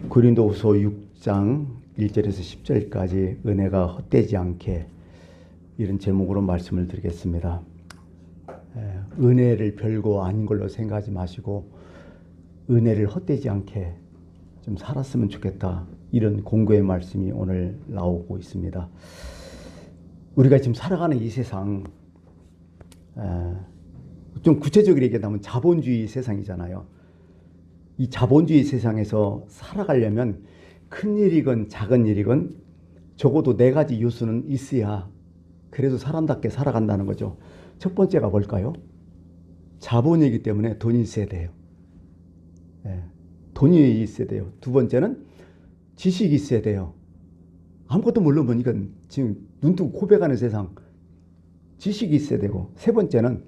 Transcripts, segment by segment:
고린도후서 6장 1절에서 10절까지 은혜가 헛되지 않게 이런 제목으로 말씀을 드리겠습니다. 은혜를 별거 아닌 걸로 생각하지 마시고 은혜를 헛되지 않게 좀 살았으면 좋겠다, 이런 공고의 말씀이 오늘 나오고 있습니다. 우리가 지금 살아가는 이 세상, 좀 구체적으로 얘기하면 자본주의 세상이잖아요. 이 자본주의 세상에서 살아가려면 큰 일이건 작은 일이건 적어도 4가지 요소는 있어야 그래도 사람답게 살아간다는 거죠. 첫 번째가 뭘까요? 자본이기 때문에 돈이 있어야 돼요. 돈이 있어야 돼요. 두 번째는 지식이 있어야 돼요. 아무것도 모르면 이건 지금 눈뜨고 고백하는 세상, 지식이 있어야 되고, 세 번째는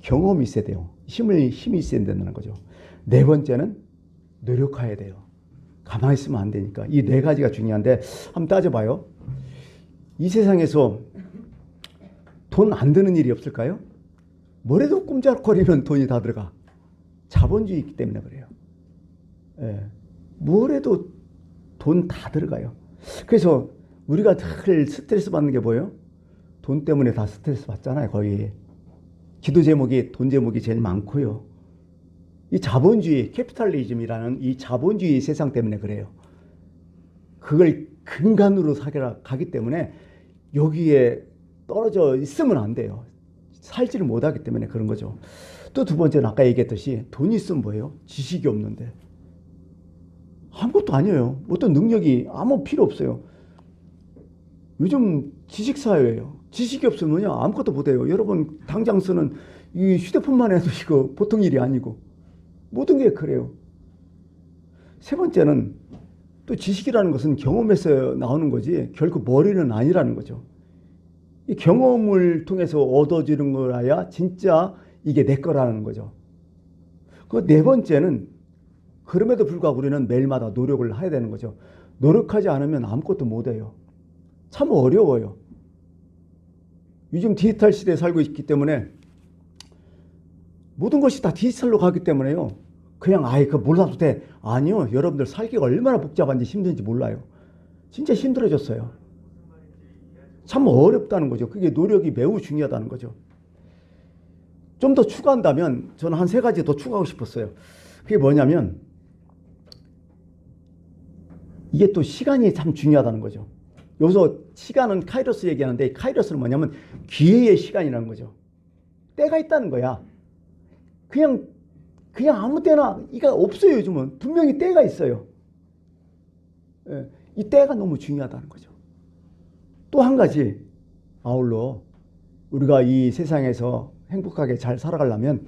경험이 있어야 돼요. 힘이 있어야 된다는 거죠. 네 번째는 노력해야 돼요. 가만히 있으면 안 되니까. 이 4가지가 중요한데 한번 따져봐요. 이 세상에서 돈 안 드는 일이 없을까요? 뭐래도 꼼짝거리면 돈이 다 들어가. 자본주의이기 때문에 그래요. 뭐래도 돈 다 들어가요. 그래서 우리가 늘 스트레스 받는 게 뭐예요? 돈 때문에 다 스트레스 받잖아요. 거의 기도 제목이 돈 제목이 제일 많고요. 이 자본주의, 캐피탈리즘이라는 이 자본주의 세상 때문에 그래요. 그걸 근간으로 가기 때문에 여기에 떨어져 있으면 안 돼요. 살지를 못하기 때문에 그런 거죠. 또 두 번째는 아까 얘기했듯이 돈이 있으면 뭐예요? 지식이 없는데 아무것도 아니에요. 어떤 능력이 아무 필요 없어요. 요즘 지식사회예요. 지식이 없으면 아무것도 못해요. 여러분 당장 쓰는 이 휴대폰만 해도 이거 보통 일이 아니고 모든 게 그래요. 세 번째는 또 지식이라는 것은 경험에서 나오는 거지 결코 머리는 아니라는 거죠. 이 경험을 통해서 얻어지는 거라야 진짜 이게 내 거라는 거죠. 그 네 번째는 그럼에도 불구하고 우리는 매일마다 노력을 해야 되는 거죠. 노력하지 않으면 아무것도 못해요. 참 어려워요. 요즘 디지털 시대에 살고 있기 때문에 모든 것이 다 디지털로 가기 때문에요. 그냥 그거 몰라도 돼. 아니요. 여러분들 살기가 얼마나 복잡한지 힘든지 몰라요. 진짜 힘들어졌어요. 참 어렵다는 거죠. 그게 노력이 매우 중요하다는 거죠. 좀 더 추가한다면 저는 한 3가지 더 추가하고 싶었어요. 그게 뭐냐면 이게 또 시간이 참 중요하다는 거죠. 여기서 시간은 카이로스 얘기하는데 카이로스는 뭐냐면 기회의 시간이라는 거죠. 때가 있다는 거야. 그냥 아무 때나 이가 없어요. 요즘은 분명히 때가 있어요. 이 때가 너무 중요하다는 거죠. 또 한 가지 아울러 우리가 이 세상에서 행복하게 잘 살아가려면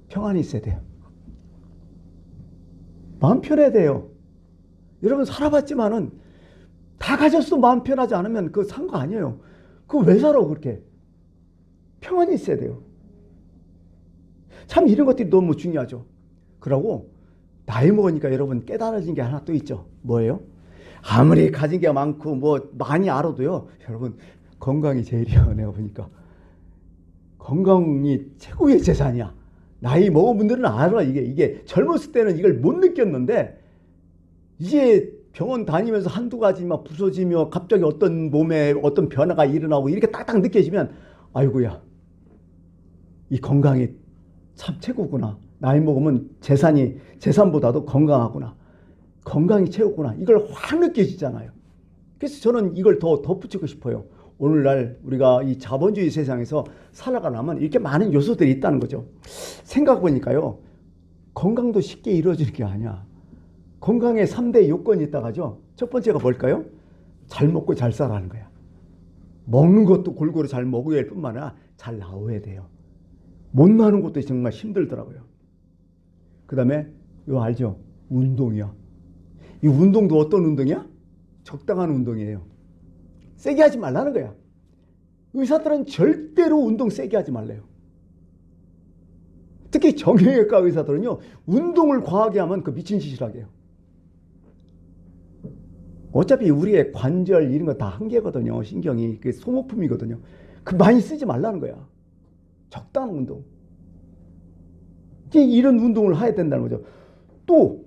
평안이 있어야 돼요. 마음 편해야 돼요. 여러분 살아봤지만은 다 가졌어 마음 편하지 않으면 그거 산 거 아니에요. 그거 왜 살아 그렇게? 평안이 있어야 돼요. 참 이런 것들이 너무 중요하죠. 그러고 나이 먹으니까 여러분 깨달아진 게 하나 또 있죠. 뭐예요? 아무리 가진 게 많고 뭐 많이 알아도요. 여러분 건강이 제일이야. 내가 보니까. 건강이 최고의 재산이야. 나이 먹은 분들은 알아. 이게 젊었을 때는 이걸 못 느꼈는데 이제 병원 다니면서 한두 가지 막 부서지며 갑자기 어떤 몸에 어떤 변화가 일어나고 이렇게 딱딱 느껴지면 아이고야, 이 건강이 참 최고구나. 나이 먹으면 재산보다도 건강하구나. 건강이 최고구나. 이걸 확 느껴지잖아요. 그래서 저는 이걸 더 덧붙이고 싶어요. 오늘날 우리가 이 자본주의 세상에서 살아가려면 이렇게 많은 요소들이 있다는 거죠. 생각해보니까요. 건강도 쉽게 이루어지는 게 아니야. 건강에 3대 요건이 있다고 하죠. 첫 번째가 뭘까요? 잘 먹고 잘 살아는 거야. 먹는 것도 골고루 잘 먹어야 할 뿐만 아니라 잘 나와야 돼요. 못 나는 것도 정말 힘들더라고요. 그 다음에 이거 알죠? 운동이야. 이 운동도 어떤 운동이야? 적당한 운동이에요. 세게 하지 말라는 거야. 의사들은 절대로 운동 세게 하지 말래요. 특히 정형외과 의사들은요. 운동을 과하게 하면 그 미친 짓을 하게 해요. 어차피 우리의 관절 이런 거 다 한계거든요. 신경이. 그게 소모품이거든요. 그 많이 쓰지 말라는 거야. 적당한 운동. 이런 운동을 해야 된다는 거죠. 또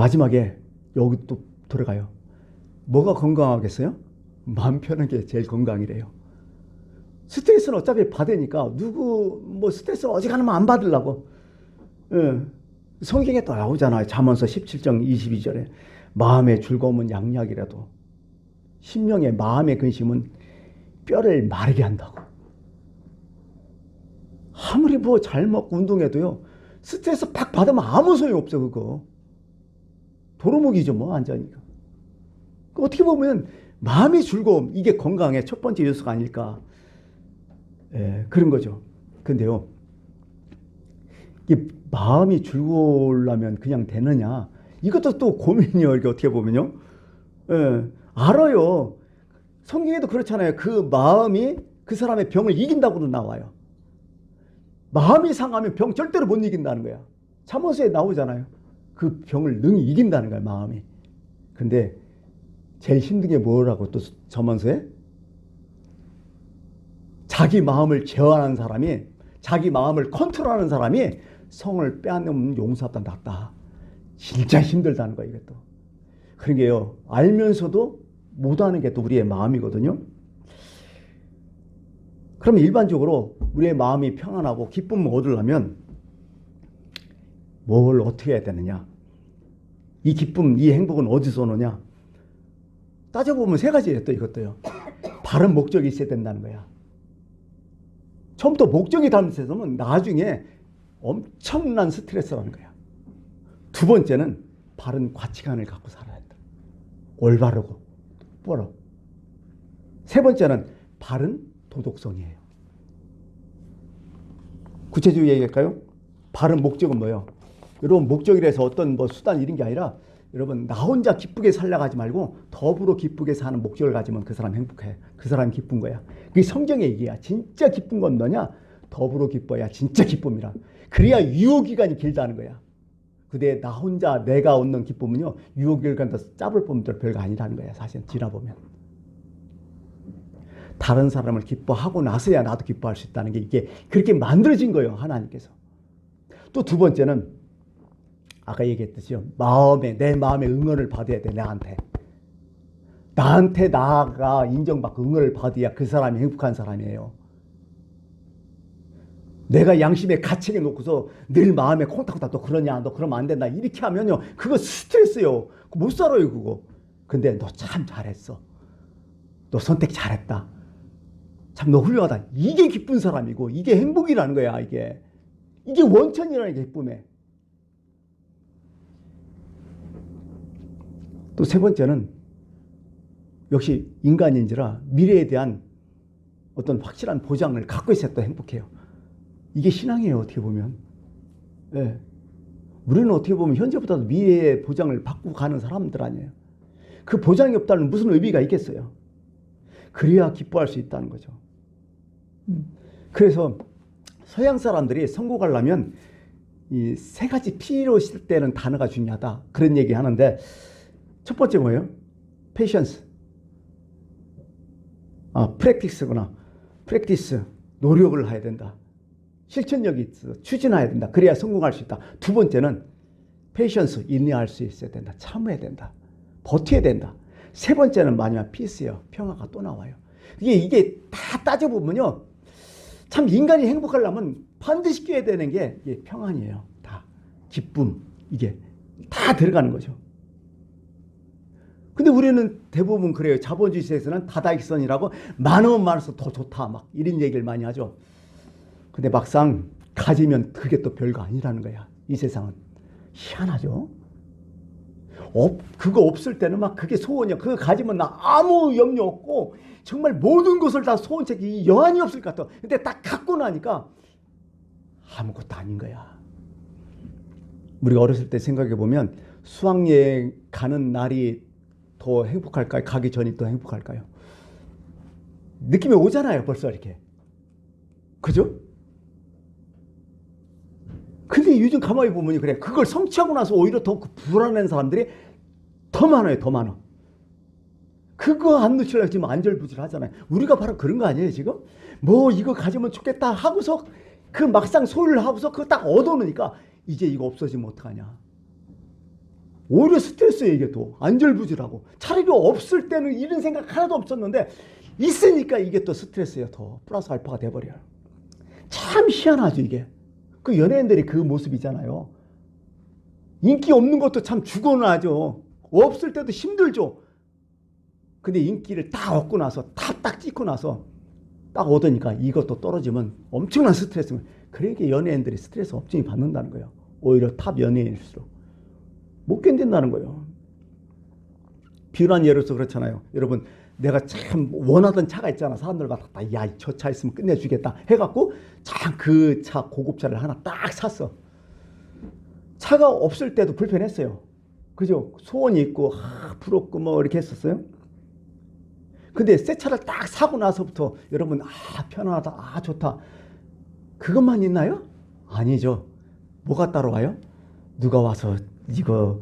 마지막에 여기 또 들어가요. 뭐가 건강하겠어요? 마음 편한 게 제일 건강이래요. 스트레스는 어차피 받으니까 누구 뭐 스트레스 어지간하면 안 받으려고. 예. 성경에 또 나오잖아요. 잠언서 17장 22절에 마음의 즐거움은 양약이라도 심령의 마음의 근심은 뼈를 마르게 한다고. 아무리 뭐 잘 먹고 운동해도요, 스트레스 팍 받으면 아무 소용이 없어. 그거 도루묵이죠 뭐 완전히가. 어떻게 보면 마음의 즐거움, 이게 건강의 첫 번째 요소가 아닐까. 예, 그런 거죠. 근데요, 이 마음이 즐거우려면 그냥 되느냐? 이것도 또 고민이요. 이게 어떻게 보면요. 예, 알아요. 성경에도 그렇잖아요. 그 마음이 그 사람의 병을 이긴다고도 나와요. 마음이 상하면 병 절대로 못 이긴다는 거야. 잠언서에 나오잖아요. 그 병을 능히 이긴다는 거야, 마음이. 근데 제일 힘든 게 뭐라고 또 잠언서에? 자기 마음을 제어하는 사람이, 자기 마음을 컨트롤하는 사람이 성을 빼앗는 용사보다 낫다. 진짜 힘들다는 거야, 이것도. 그런 게요, 알면서도 못하는 게 또 우리의 마음이거든요. 그러면 일반적으로 우리의 마음이 평안하고 기쁨을 얻으려면 뭘 어떻게 해야 되느냐? 이 기쁨, 이 행복은 어디서 오느냐? 따져보면 세 가지예요, 또 이것도요. 바른 목적이 있어야 된다는 거야. 처음부터 목적이 잘못해서는 나중에 엄청난 스트레스라는 거야. 두 번째는 바른 가치관을 갖고 살아야 한다. 올바르고 똑바로. 세 번째는 바른 도덕성이에요. 구체적으로 얘기할까요? 바른 목적은 뭐예요? 여러분, 목적이라서 어떤 뭐 수단 이런 게 아니라, 여러분, 나 혼자 기쁘게 살려고 하지 말고 더불어 기쁘게 사는 목적을 가지면 그 사람 행복해. 그 사람 기쁜 거야. 그게 성경의 얘기야. 진짜 기쁜 건 뭐냐? 더불어 기뻐야 진짜 기쁨이라. 그래야 유효기간이 길다는 거야. 근데 나 혼자 내가 얻는 기쁨은요, 유효기간 더 짧을 뿐 별거 아니라는 거야. 사실 지나보면. 다른 사람을 기뻐하고 나서야 나도 기뻐할 수 있다는 게, 이게 그렇게 만들어진 거예요, 하나님께서. 또 두 번째는 아까 얘기했듯이요, 내 마음의 응원을 받아야 돼. 나한테 나가 인정받고 응원을 받아야 그 사람이 행복한 사람이에요. 내가 양심에 가책해 놓고서 늘 마음에 콩닥콩닥 너 그러냐, 너 그러면 안 된다, 이렇게 하면요, 그거 스트레스요. 못 살아요, 그거. 근데 너 참 잘했어. 너 선택 잘했다. 참 너 훌륭하다. 이게 기쁜 사람이고, 이게 행복이라는 거야. 이게 원천이라는 게 기쁨에. 또 세 번째는 역시 인간인지라 미래에 대한 어떤 확실한 보장을 갖고 있어야 또 행복해요. 이게 신앙이에요, 어떻게 보면. 네. 우리는 어떻게 보면 현재보다도 미래의 보장을 받고 가는 사람들 아니에요. 그 보장이 없다는 무슨 의미가 있겠어요. 그래야 기뻐할 수 있다는 거죠. 그래서 서양 사람들이 성공하려면 이 세 가지 P로 쓸 때는 단어가 중요하다, 그런 얘기 하는데, 첫 번째 뭐예요? patience. practice구나. practice. 노력을 해야 된다. 실천력이 있어. 추진해야 된다. 그래야 성공할 수 있다. 두 번째는 patience. 인내할 수 있어야 된다. 참아야 된다. 버텨야 된다. 세 번째는 마지막 peace예요. 평화가 또 나와요. 이게 다 따져보면요, 참 인간이 행복하려면 반드시 껴야 되는 게 이게 평안이에요. 다. 기쁨. 이게 다 들어가는 거죠. 근데 우리는 대부분 그래요. 자본주의 세상에서는 다다익선이라고 많으면 많을수록 더 좋다, 막 이런 얘기를 많이 하죠. 근데 막상 가지면 그게 또 별거 아니라는 거야. 이 세상은. 희한하죠. 그거 없을 때는 막 그게 소원이야. 그거 가지면 나 아무 염려 없고 정말 모든 것을 다 소원책이 여한이 없을 것 같아. 근데 딱 갖고 나니까 아무것도 아닌 거야. 우리가 어렸을 때 생각해 보면 수학여행 가는 날이 더 행복할까요? 가기 전이 더 행복할까요? 느낌이 오잖아요, 벌써 이렇게. 그죠? 근데 요즘 가만히 보면 그래. 그걸 성취하고 나서 오히려 더 불안한 사람들이 더 많아요, 더 많아. 그거 안 놓치려고 지금 안절부절 하잖아요. 우리가 바로 그런 거 아니에요, 지금? 뭐 이거 가지면 좋겠다 하고서 그 막상 소유를 하고서 그거 딱 얻어놓으니까 이제 이거 없어지면 어떡하냐. 오히려 스트레스예요. 이게 또 안절부절하고. 차라리 없을 때는 이런 생각 하나도 없었는데 있으니까 이게 또 스트레스예요. 더 플러스 알파가 돼버려요. 참 희한하죠 이게. 그 연예인들이 그 모습이잖아요. 인기 없는 것도 참 죽어는 하죠. 없을 때도 힘들죠. 근데 인기를 딱 얻고 나서 딱 찍고 나서 딱 얻으니까 이것도 떨어지면 엄청난 스트레스입니다. 그러니까 연예인들이 스트레스 엄청 받는다는 거예요. 오히려 탑 연예인일수록 못 견딘다는 거예요. 비유한 예로서 그렇잖아요. 여러분, 내가 참 원하던 차가 있잖아. 사람들마다 다, 야, 저 차 있으면 끝내주겠다 해갖고 참 그 차 고급차를 하나 딱 샀어. 차가 없을 때도 불편했어요. 그죠? 소원이 있고 부럽고 뭐 이렇게 했었어요. 근데 새 차를 딱 사고 나서부터 여러분, 편안하다, 좋다, 그것만 있나요? 아니죠. 뭐가 따라와요? 누가 와서 이거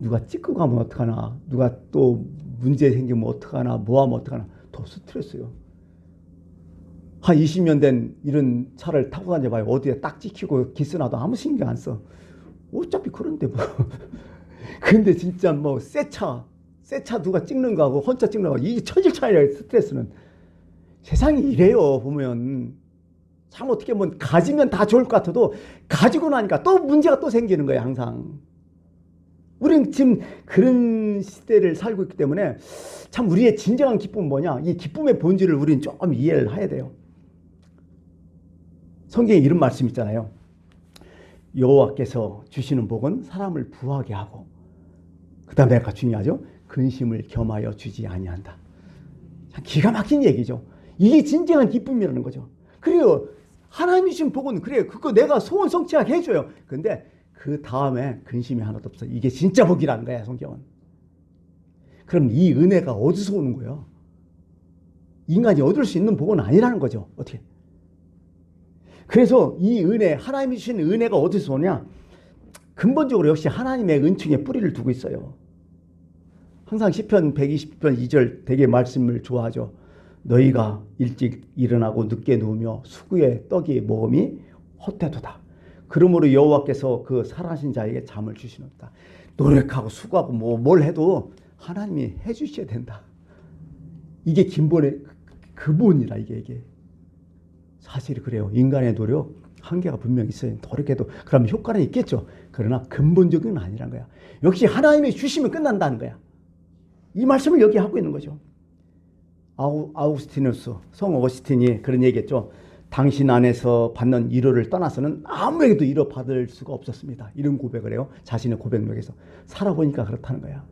누가 찍고 가면 어떡하나, 누가 또 문제 생기면 어떡하나, 뭐 하면 어떡하나, 더 스트레스요. 한 20년 된 이런 차를 타고 다녀봐요. 어디에 딱 찍히고 기스나도 아무 신경 안 써. 어차피 그런데 뭐. 근데 진짜 뭐 새 차 누가 찍는 거하고 혼자 찍는 거하고 이게 천질 차이예요. 스트레스는. 세상이 이래요. 보면 참 어떻게 보면 가지면 다 좋을 것 같아도 가지고 나니까 또 문제가 또 생기는 거예요. 항상. 우리는 지금 그런 시대를 살고 있기 때문에 참 우리의 진정한 기쁨은 뭐냐, 이 기쁨의 본질을 우리는 좀 이해를 해야 돼요. 성경에 이런 말씀 있잖아요. 여호와께서 주시는 복은 사람을 부하게 하고, 그 다음에 내가 중요하죠, 근심을 겸하여 주지 아니한다. 참 기가 막힌 얘기죠. 이게 진정한 기쁨이라는 거죠. 그래요. 하나님이 주신 복은 그래요. 그거 내가 소원 성취하게 해줘요. 근데 그 다음에 근심이 하나도 없어. 이게 진짜 복이라는 거야, 성경은. 그럼 이 은혜가 어디서 오는 거예요? 인간이 얻을 수 있는 복은 아니라는 거죠. 어떻게? 그래서 이 은혜, 하나님이 주신 은혜가 어디서 오냐? 근본적으로 역시 하나님의 은총에 뿌리를 두고 있어요. 항상 시편 120편 2절 되게 말씀을 좋아하죠. 너희가 일찍 일어나고 늦게 누우며 수구의 떡이 먹음이 헛되도다. 그러므로 여호와께서 그 살아신 자에게 잠을 주시는다. 노력하고 수고하고 뭘 해도 하나님이 해주셔야 된다. 이게 근본이라 이게. 사실 그래요. 인간의 노력 한계가 분명히 있어요. 노력해도 그럼 효과는 있겠죠. 그러나 근본적인 건 아니란 거야. 역시 하나님이 주시면 끝난다는 거야. 이 말씀을 여기 하고 있는 거죠. 아우구스티누스, 성 어거스틴이 그런 얘기했죠. 당신 안에서 받는 위로를 떠나서는 아무에게도 위로 받을 수가 없었습니다. 이런 고백을 해요. 자신의 고백록에서. 살아보니까 그렇다는 거야.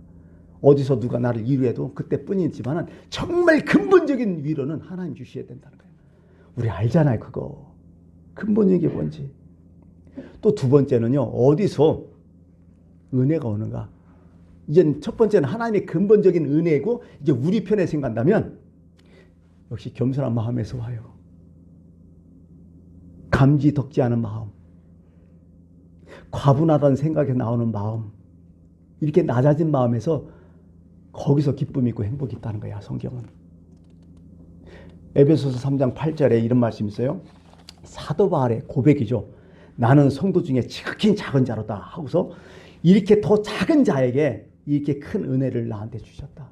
어디서 누가 나를 위로해도 그때뿐이지만 정말 근본적인 위로는 하나님 주셔야 된다는 거예요. 우리 알잖아요, 그거. 근본적인 게 뭔지. 또 두 번째는요, 어디서 은혜가 오는가. 이제 첫 번째는 하나님의 근본적인 은혜고, 이제 우리 편에 생각한다면 역시 겸손한 마음에서 와요. 감지 덕지 않은 마음, 과분하다는 생각에 나오는 마음, 이렇게 낮아진 마음에서 거기서 기쁨이 있고 행복이 있다는 거야, 성경은. 에베소서 3장 8절에 이런 말씀이 있어요. 사도 바울의 고백이죠. 나는 성도 중에 지극히 작은 자로다 하고서 이렇게 더 작은 자에게 이렇게 큰 은혜를 나한테 주셨다.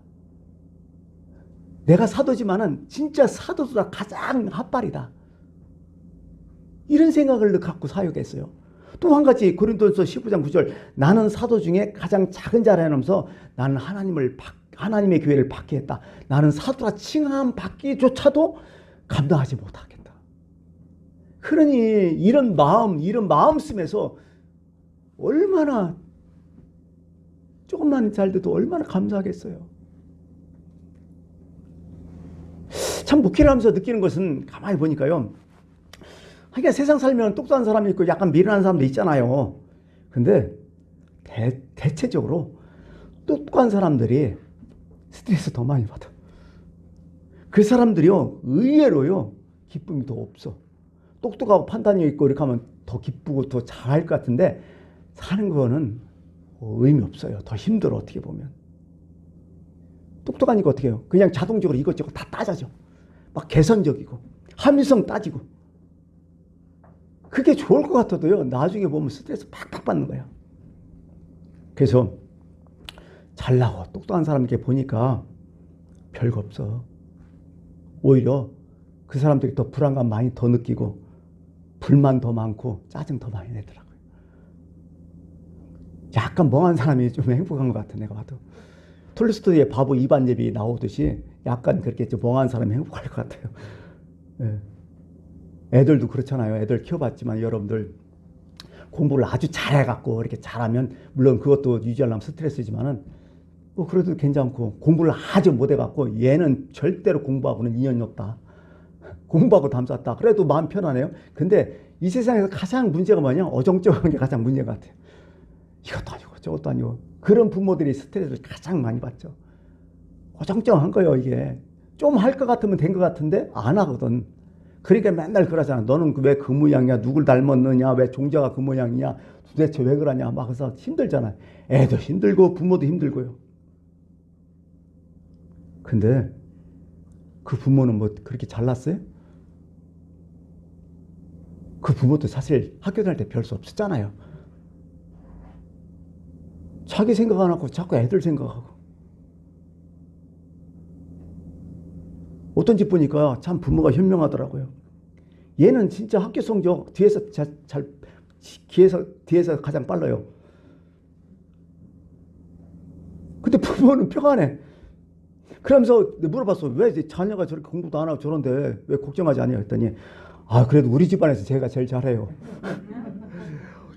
내가 사도지만은 진짜 사도보다 가장 핫발이다. 이런 생각을 갖고 사역했어요. 또 한 가지 고린도전서 15장 9절, 나는 사도 중에 가장 작은 자라 하면서 나는 하나님의 교회를 받게 했다. 나는 사도라 칭함 받기조차도 감당하지 못하겠다. 그러니 이런 마음 쓰면서 얼마나 조금만 잘 돼도 얼마나 감사하겠어요. 참 목회를 하면서 느끼는 것은 가만히 보니까요. 하긴 세상 살면 똑똑한 사람이 있고 약간 미련한 사람도 있잖아요. 근데 대체적으로 똑똑한 사람들이 스트레스 더 많이 받아. 그 사람들이요, 의외로요, 기쁨이 더 없어. 똑똑하고 판단이 있고 이렇게 하면 더 기쁘고 더 잘할 것 같은데 사는 거는 의미 없어요. 더 힘들어, 어떻게 보면. 똑똑하니까 어떻게 해요? 그냥 자동적으로 이것저것 다 따져져. 막 개선적이고 합리성 따지고. 그게 좋을 것 같아도요, 나중에 보면 스트레스 팍팍 받는 거야. 그래서 잘나고 똑똑한 사람 이렇게 보니까 별거 없어. 오히려 그 사람들이 더 불안감 많이 더 느끼고 불만 더 많고 짜증 더 많이 내더라고요. 약간 멍한 사람이 좀 행복한 것 같아, 내가 봐도. 톨스토이의 바보 이반제비 나오듯이 약간 그렇게 좀 멍한 사람이 행복할 것 같아요. 예. 애들도 그렇잖아요. 애들 키워봤지만 여러분들 공부를 아주 잘해갖고 이렇게 잘하면 물론 그것도 유지하려면 스트레스지만은 뭐 그래도 괜찮고, 공부를 아주 못해갖고 얘는 절대로 공부하고는 인연이 없다. 공부하고 담쌌다. 그래도 마음 편하네요. 근데 이 세상에서 가장 문제가 뭐냐? 어정쩡한 게 가장 문제 같아요. 이것도 아니고 저것도 아니고. 그런 부모들이 스트레스를 가장 많이 받죠. 어정쩡한 거예요, 이게. 좀 할 것 같으면 된 것 같은데 안 하거든. 그러니까 맨날 그러잖아. 너는 왜 그 모양이야? 누굴 닮았느냐? 왜 종자가 그 모양이냐? 도대체 왜 그러냐? 막 그래서 힘들잖아. 애도 힘들고 부모도 힘들고요. 근데 그 부모는 뭐 그렇게 잘났어요? 그 부모도 사실 학교 다닐 때 별 수 없었잖아요. 자기 생각 안 하고 자꾸 애들 생각하고. 어떤 집 보니까 참 부모가 현명하더라고요. 얘는 진짜 학교 성적 뒤에서 가장 빨라요. 근데 부모는 평안해. 그러면서 물어봤어. 왜 자녀가 저렇게 공부도 안 하고 저런데 왜 걱정하지 않냐 했더니, 아, 그래도 우리 집안에서 제가 제일 잘해요.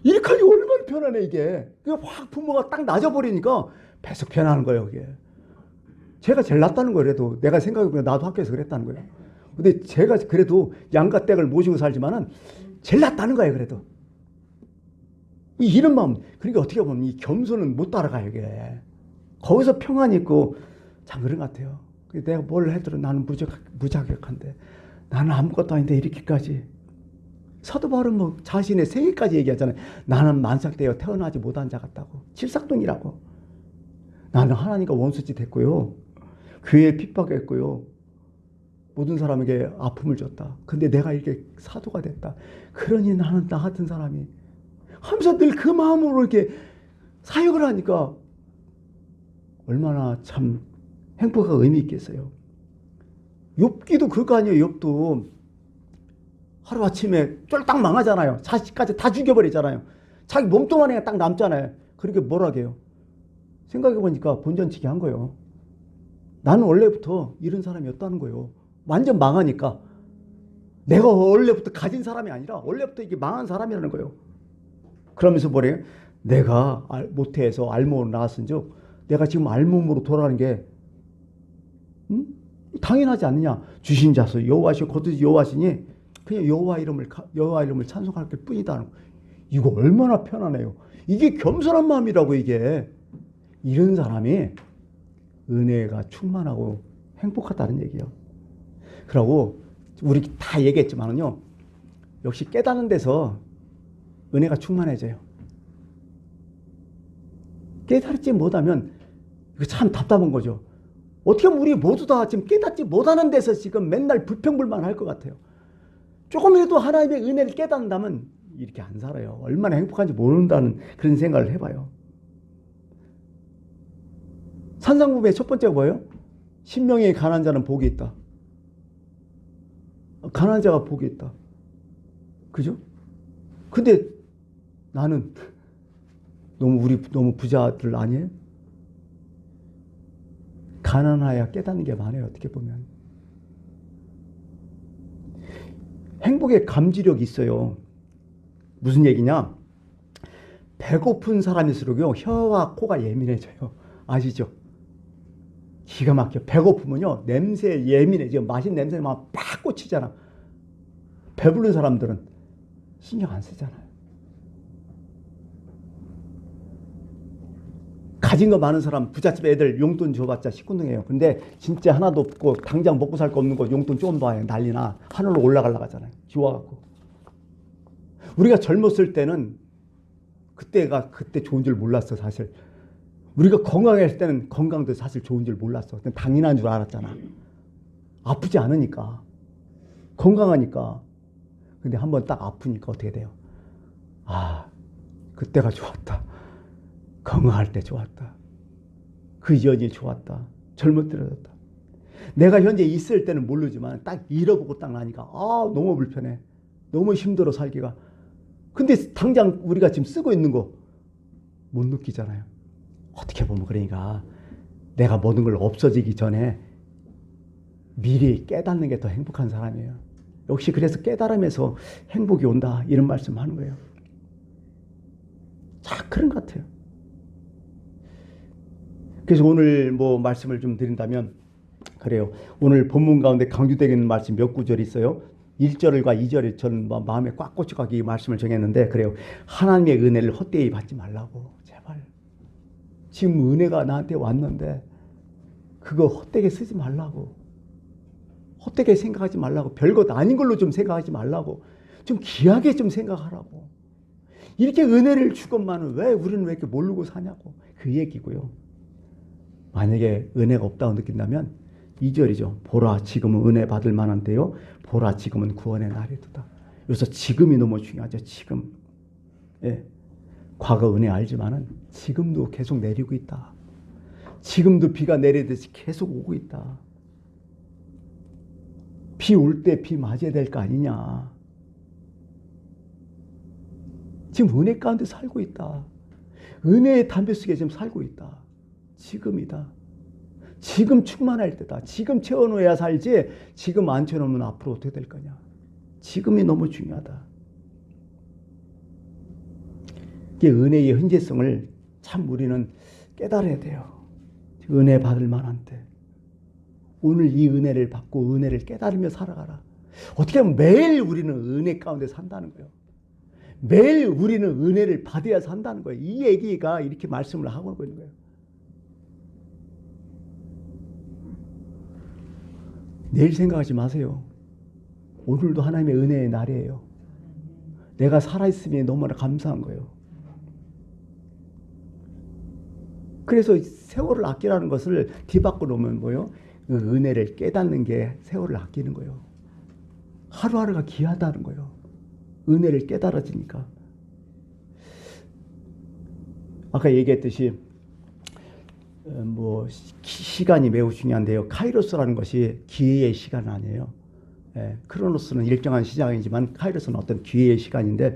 이렇게 하니 얼마나 편하네, 이게. 확 부모가 딱 낮아버리니까 배속 편하는 거예요, 이게. 제가 제일 낫다는 거예요, 그래도. 내가 생각해보면 나도 학교에서 그랬다는 거예요. 근데 제가 그래도 양가 댁을 모시고 살지만은 제일 낫다는 거예요, 그래도. 이런 마음. 그러니까 어떻게 보면 이 겸손은 못 따라가요, 이게. 거기서 평안이 있고, 참 그런 것 같아요. 내가 뭘 해도 나는 무자격한데, 나는 아무것도 아닌데 이렇게까지. 사도 바울은 뭐 자신의 생애까지 얘기하잖아요. 나는 만삭되어 태어나지 못한 자 같다고. 칠삭동이라고. 나는 하나님과 원수지 됐고요. 교회에 핍박했고요. 모든 사람에게 아픔을 줬다. 근데 내가 이렇게 사도가 됐다. 그러니 나는 나 같은 사람이 하면서 늘 그 마음으로 이렇게 사역을 하니까 얼마나 참 행복하고 의미 있겠어요. 욥기도 그거 아니에요. 욥도 하루아침에 쫄딱 망하잖아요. 자식까지 다 죽여버리잖아요. 자기 몸뚱아리가 딱 남잖아요. 그러니까 뭐라게요? 생각해보니까 본전치기 한 거예요. 나는 원래부터 이런 사람이었다는 거예요. 완전 망하니까. 내가 원래부터 가진 사람이 아니라 원래부터 이게 망한 사람이라는 거예요. 그러면서 뭐래요? 내가 모태에서 알몸으로 나왔은즉 내가 지금 알몸으로 돌아가는 게 당연하지 않느냐. 주신 자수 여호와시오 거두지 여호와시니 그냥 여호와 이름을 찬송할 뿐이다. 이거 얼마나 편하네요. 이게 겸손한 마음이라고. 이게 이런 사람이 은혜가 충만하고 행복하다는 얘기예요. 그러고 우리 다 얘기했지만은요, 역시 깨닫는 데서 은혜가 충만해져요. 깨닫지 못하면 이거 참 답답한 거죠. 어떻게 하면 우리 모두 다 지금 깨닫지 못하는 데서 지금 맨날 불평불만할 것 같아요. 조금이라도 하나님의 은혜를 깨닫는다면 이렇게 안 살아요. 얼마나 행복한지 모른다는 그런 생각을 해봐요. 산상구배의 첫 번째가 뭐예요? 신명이 가난한 자는 복이 있다. 가난한 자가 복이 있다. 그죠? 근데 나는 우리 너무 부자들 아니에요? 가난하야 깨닫는 게 많아요. 어떻게 보면. 행복의 감지력이 있어요. 무슨 얘기냐? 배고픈 사람일수록요, 혀와 코가 예민해져요. 아시죠? 기가 막혀. 배고프면요, 냄새에 예민해져요. 맛있는 냄새에 막 팍 꽂히잖아. 배부른 사람들은 신경 안 쓰잖아요. 가진 거 많은 사람, 부잣집 애들 용돈 줘봤자 시큰둥해요. 근데 진짜 하나도 없고 당장 먹고 살 거 없는 거 용돈 조금 봐야 난리나 하늘로 올라가려고 하잖아요. 지워갖고. 우리가 젊었을 때는 그때 좋은 줄 몰랐어, 사실. 우리가 건강했을 때는 건강도 사실 좋은 줄 몰랐어. 그냥 당연한 줄 알았잖아. 아프지 않으니까. 건강하니까. 근데 한번 딱 아프니까 어떻게 돼요? 아, 그때가 좋았다. 건강할 때 좋았다. 그 연이 좋았다. 젊어뜨려졌다. 내가 현재 있을 때는 모르지만 딱 잃어보고 딱 나니까 너무 불편해. 너무 힘들어 살기가. 근데 당장 우리가 지금 쓰고 있는 거 못 느끼잖아요. 어떻게 보면 그러니까 내가 모든 걸 없어지기 전에 미리 깨닫는 게 더 행복한 사람이에요. 역시 그래서 깨달음에서 행복이 온다 이런 말씀하는 거예요. 자, 그런 것 같아요. 그래서 오늘 뭐 말씀을 좀 드린다면 그래요. 오늘 본문 가운데 강조되는 말씀 몇 구절이 있어요. 1절과 2절에 저는 마음에 꽉 꽂혀가지고 이 말씀을 정했는데 그래요. 하나님의 은혜를 헛되이 받지 말라고. 제발. 지금 은혜가 나한테 왔는데 그거 헛되게 쓰지 말라고. 헛되게 생각하지 말라고. 별것 아닌 걸로 좀 생각하지 말라고. 좀 귀하게 좀 생각하라고. 이렇게 은혜를 주건만은 왜 우리는 왜 이렇게 모르고 사냐고. 그 얘기고요. 만약에 은혜가 없다고 느낀다면 2절이죠. 보라 지금은 은혜 받을 만한데요. 보라 지금은 구원의 날이도다. 여기서 지금이 너무 중요하죠. 지금. 예. 과거 은혜 알지만은 지금도 계속 내리고 있다. 지금도 비가 내리듯이 계속 오고 있다. 비 올 때 비 맞아야 될 거 아니냐. 지금 은혜 가운데 살고 있다. 은혜의 담배 속에 지금 살고 있다. 지금이다. 지금 충만할 때다. 지금 채워놓아야 살지 지금 안 채워놓으면 앞으로 어떻게 될 거냐. 지금이 너무 중요하다. 이게 은혜의 현재성을 참 우리는 깨달아야 돼요. 은혜 받을 만한 때. 오늘 이 은혜를 받고 은혜를 깨달으며 살아가라. 어떻게 하면 매일 우리는 은혜 가운데 산다는 거예요. 매일 우리는 은혜를 받아야 산다는 거예요. 이 얘기가 이렇게 말씀을 하고 있는 거예요. 내일 생각하지 마세요. 오늘도 하나님의 은혜의 날이에요. 내가 살아있음이 너무나 감사한 거예요. 그래서 세월을 아끼라는 것을 뒤바꿔 놓으면 뭐예요? 그 은혜를 깨닫는 게 세월을 아끼는 거예요. 하루하루가 귀하다는 거예요. 은혜를 깨달아지니까. 아까 얘기했듯이 시간이 매우 중요한데요. 카이로스라는 것이 기회의 시간 아니에요. 크로노스는 일정한 시장이지만 카이로스는 어떤 기회의 시간인데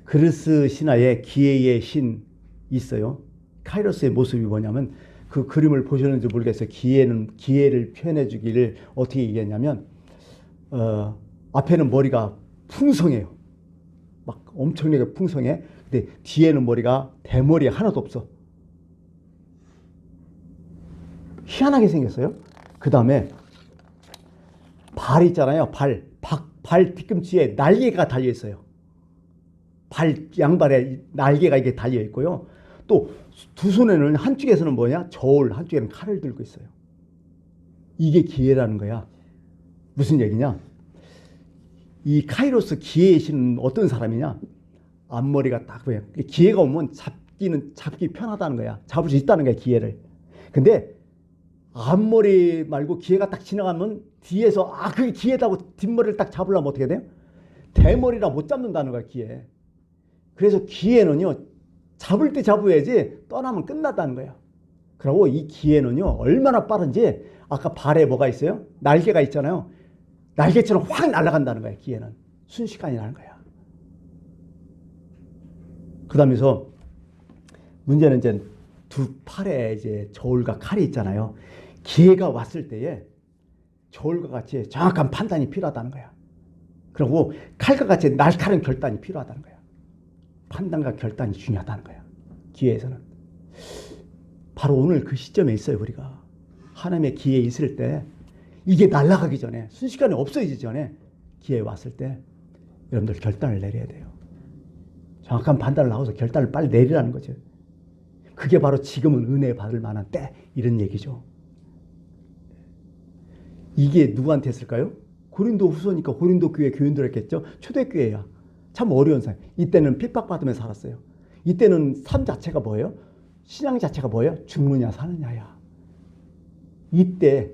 그리스 신화에 기회의 신 있어요. 카이로스의 모습이 뭐냐면 그 그림을 보셨는지 모르겠어요. 기회를 표현해 주기를 어떻게 얘기했냐면 앞에는 머리가 풍성해요. 막 엄청나게 풍성해. 근데 뒤에는 머리가 대머리 하나도 없어. 희한하게 생겼어요. 그 다음에 발 있잖아요. 발 뒤꿈치에 날개가 달려 있어요. 양발에 날개가 이게 달려 있고요. 또 두 손에는 한쪽에서는 뭐냐? 저울, 한쪽에는 칼을 들고 있어요. 이게 기회라는 거야. 무슨 얘기냐? 이 카이로스 기회의 신은 어떤 사람이냐? 앞머리가 딱 보여. 기회가 오면 잡기 편하다는 거야. 잡을 수 있다는 거야, 기회를. 근데 앞머리 말고 기회가 딱 지나가면 뒤에서 그게 기회다고 뒷머리를 딱 잡으려면 어떻게 돼요? 대머리라 못 잡는다는 거야, 기회. 그래서 기회는요, 잡을 때 잡아야지 떠나면 끝났다는 거예요. 그리고 이 기회는요, 얼마나 빠른지 아까 발에 뭐가 있어요? 날개가 있잖아요. 날개처럼 확 날아간다는 거예요, 기회는. 순식간이라는 거야. 그 다음에서 문제는 이제 두 팔에 이제 저울과 칼이 있잖아요. 기회가 왔을 때에 저울과 같이 정확한 판단이 필요하다는 거야. 그리고 칼과 같이 날카로운 결단이 필요하다는 거야. 판단과 결단이 중요하다는 거야. 기회에서는. 바로 오늘 그 시점에 있어요, 우리가. 하나님의 기회에 있을 때 이게 날아가기 전에, 순식간에 없어지기 전에 기회 왔을 때 여러분들 결단을 내려야 돼요. 정확한 판단을 하고서 결단을 빨리 내리라는 거죠. 그게 바로 지금은 은혜 받을 만한 때, 이런 얘기죠. 이게 누구한테 했을까요? 고린도 후서니까 고린도 교회 교인들했겠죠. 초대교회야. 참 어려운 삶. 이때는 핍박받으면서 살았어요. 이때는 삶 자체가 뭐예요? 신앙 자체가 뭐예요? 죽느냐 사느냐야. 이때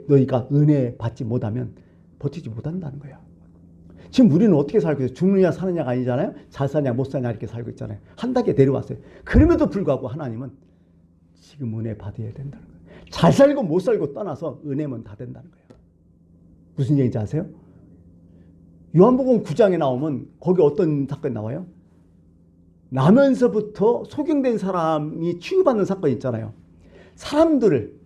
너희가 은혜 받지 못하면 버티지 못한다는 거야. 지금 우리는 어떻게 살고 있어요? 죽느냐 사느냐가 아니잖아요. 잘 사냐 못 사냐 이렇게 살고 있잖아요. 한 단계 내려왔어요. 그럼에도 불구하고 하나님은 지금 은혜 받아야 된다는 거예요. 잘 살고 못 살고 떠나서 은혜면 다 된다는 거예요. 무슨 얘기인지 아세요? 요한복음 9장에 나오면 거기 어떤 사건이 나와요? 나면서부터 소경된 사람이 치유받는 사건이 있잖아요. 사람들을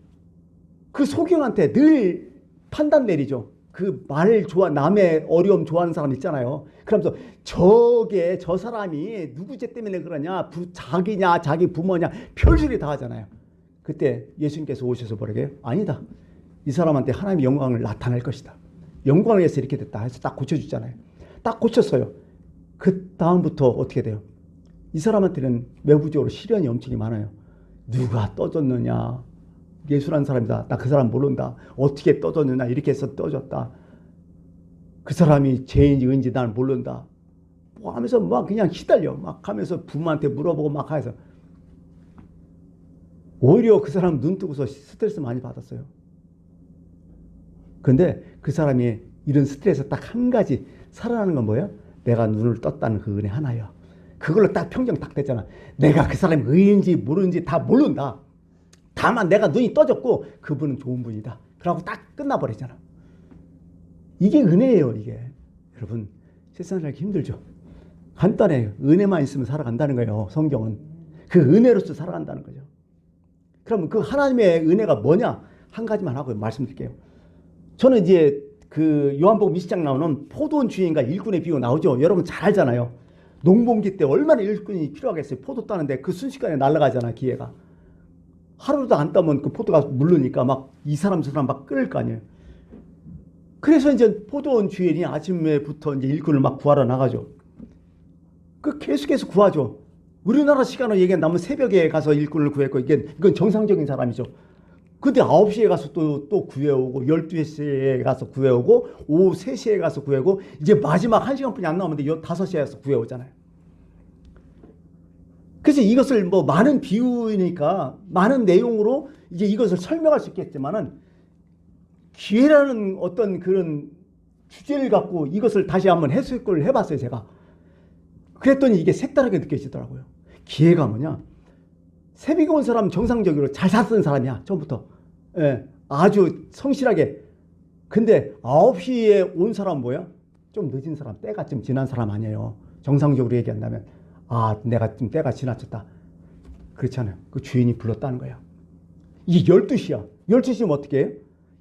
그 소경한테 늘 판단 내리죠. 그 말 남의 어려움 좋아하는 사람 있잖아요. 그러면서 저 사람이 누구 죄 때문에 그러냐, 자기냐, 자기 부모냐, 별소리 다 하잖아요. 그때 예수님께서 오셔서 뭐라고요? 아니다. 이 사람한테 하나님의 영광을 나타낼 것이다. 영광을 위해서 이렇게 됐다 해서 딱 고쳐주잖아요. 딱 고쳤어요. 그 다음부터 어떻게 돼요? 이 사람한테는 외부적으로 시련이 엄청 많아요. 누가 떠줬느냐, 예수라는 사람이다. 나 그 사람 모른다. 어떻게 떠줬느냐, 이렇게 해서 떠줬다. 그 사람이 죄인지 은지 난 모른다. 뭐 하면서 막 그냥 시달려. 막 하면서 부모한테 물어보고 막 해서. 오히려 그 사람 눈 뜨고서 스트레스 많이 받았어요. 근데 그 사람이 이런 스트레스 딱 한 가지 살아나는 건 뭐예요? 내가 눈을 떴다는 그 은혜 하나예요. 그걸로 딱 평정 딱 됐잖아. 내가 그 사람이 의인지 모르는지 다 모른다. 다만 내가 눈이 떠졌고 그분은 좋은 분이다. 그러고 딱 끝나버리잖아. 이게 은혜예요, 이게. 여러분, 세상 살기 힘들죠? 간단해요. 은혜만 있으면 살아간다는 거예요, 성경은. 그 은혜로서 살아간다는 거죠. 그러면 그 하나님의 은혜가 뭐냐? 한 가지만 하고 말씀드릴게요. 저는 이제 그 요한복음 20장 나오는 포도원 주인과 일꾼의 비유 나오죠. 여러분 잘 알잖아요. 농번기 때 얼마나 일꾼이 필요하겠어요. 포도 따는데 그 순식간에 날아가잖아, 기회가. 하루도 안 따면 그 포도가 물르니까 막 이 사람 저 사람 막 끓을 거 아니에요. 그래서 이제 포도원 주인이 아침에부터 이제 일꾼을 막 구하러 나가죠. 그 계속해서 구하죠. 우리나라 시간으로 얘기한다면 새벽에 가서 일꾼을 구했고, 이건 정상적인 사람이죠. 근데 9시에 가서 또 구해오고, 12시에 가서 구해오고, 오후 3시에 가서 구해오고, 이제 마지막 1시간뿐이 안 남았는데 5시에 가서 구해오잖아요. 그래서 이것을 뭐 많은 비유이니까 많은 내용으로 이제 이것을 설명할 수 있겠지만은, 기회라는 어떤 그런 주제를 갖고 이것을 다시 한번 해석을 해봤어요, 제가. 그랬더니 이게 색다르게 느껴지더라고요. 기회가 뭐냐? 새벽에 온 사람 정상적으로 잘 샀던 사람이야, 처음부터. 예, 아주 성실하게. 근데 9시에 온 사람 뭐야? 좀 늦은 사람, 때가 좀 지난 사람 아니에요. 정상적으로 얘기한다면. 아, 내가 좀 때가 지나쳤다. 그렇잖아요. 그 주인이 불렀다는 거야. 이게 12시야. 12시면 어떻게 해요?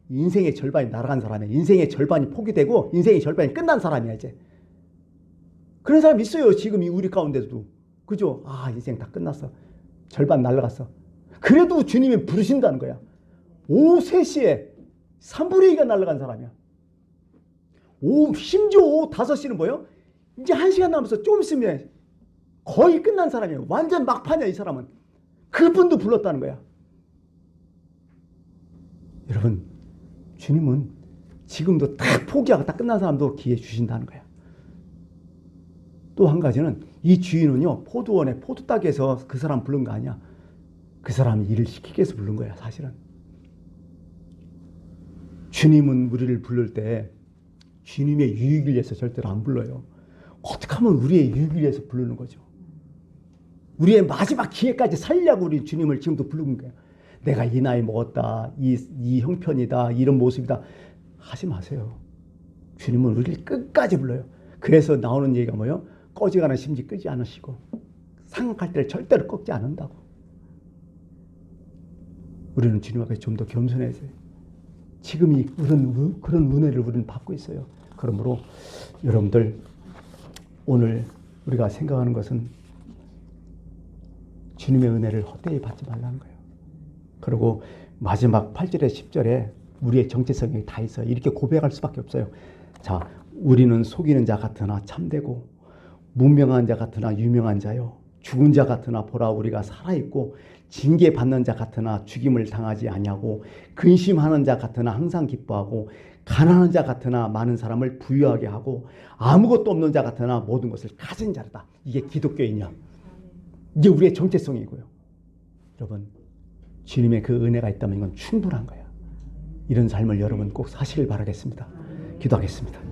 인생의 절반이 날아간 사람이야. 인생의 절반이 포기되고 인생의 절반이 끝난 사람이야, 이제. 그런 사람 있어요, 지금 우리 가운데도. 그죠? 아, 인생 다 끝났어. 절반 날아갔어. 그래도 주님이 부르신다는 거야. 오후 3시에 3분의 2가 날아간 사람이야. 심지어 오후 5시는 뭐예요? 이제 1시간 남아서 좀 있으면 거의 끝난 사람이에요. 완전 막판이야, 이 사람은. 그분도 불렀다는 거야. 여러분, 주님은 지금도 딱 포기하고 딱 끝난 사람도 기회 주신다는 거야. 또 한 가지는 이 주인은요, 포도원에 포도 따기 위해서 그 사람 부른 거 아니야. 그 사람이 일을 시키기 위해서 부른 거야, 사실은. 주님은 우리를 부를 때 주님의 유익을 위해서 절대로 안 불러요. 어떻게 하면 우리의 유익을 위해서 부르는 거죠. 우리의 마지막 기회까지 살려고 우리 주님을 지금도 부르는 거예요. 내가 이 나이 먹었다, 이 형편이다, 이런 모습이다 하지 마세요. 주님은 우리를 끝까지 불러요. 그래서 나오는 얘기가 뭐예요? 꺼지가는 심지 끄지 않으시고 상할 때를 절대로 꺾지 않는다고. 우리는 주님 앞에 좀 더 겸손해져요. 지금 그런 은혜를 우리는 받고 있어요. 그러므로 여러분들, 오늘 우리가 생각하는 것은 주님의 은혜를 헛되이 받지 말라는 거예요. 그리고 마지막 8절에 10절에 우리의 정체성이 다 있어요. 이렇게 고백할 수밖에 없어요. 자, 우리는 속이는 자 같으나 참되고 무명한 자 같으나 유명한 자요, 죽은 자 같으나 보라 우리가 살아있고 징계받는 자 같으나 죽임을 당하지 아니하고 근심하는 자 같으나 항상 기뻐하고 가난한 자 같으나 많은 사람을 부유하게 하고 아무것도 없는 자 같으나 모든 것을 가진 자다. 이게 기독교인이야. 이게 우리의 정체성이고요. 여러분, 주님의 그 은혜가 있다면 이건 충분한 거야. 이런 삶을 여러분 꼭 사시길 바라겠습니다. 기도하겠습니다.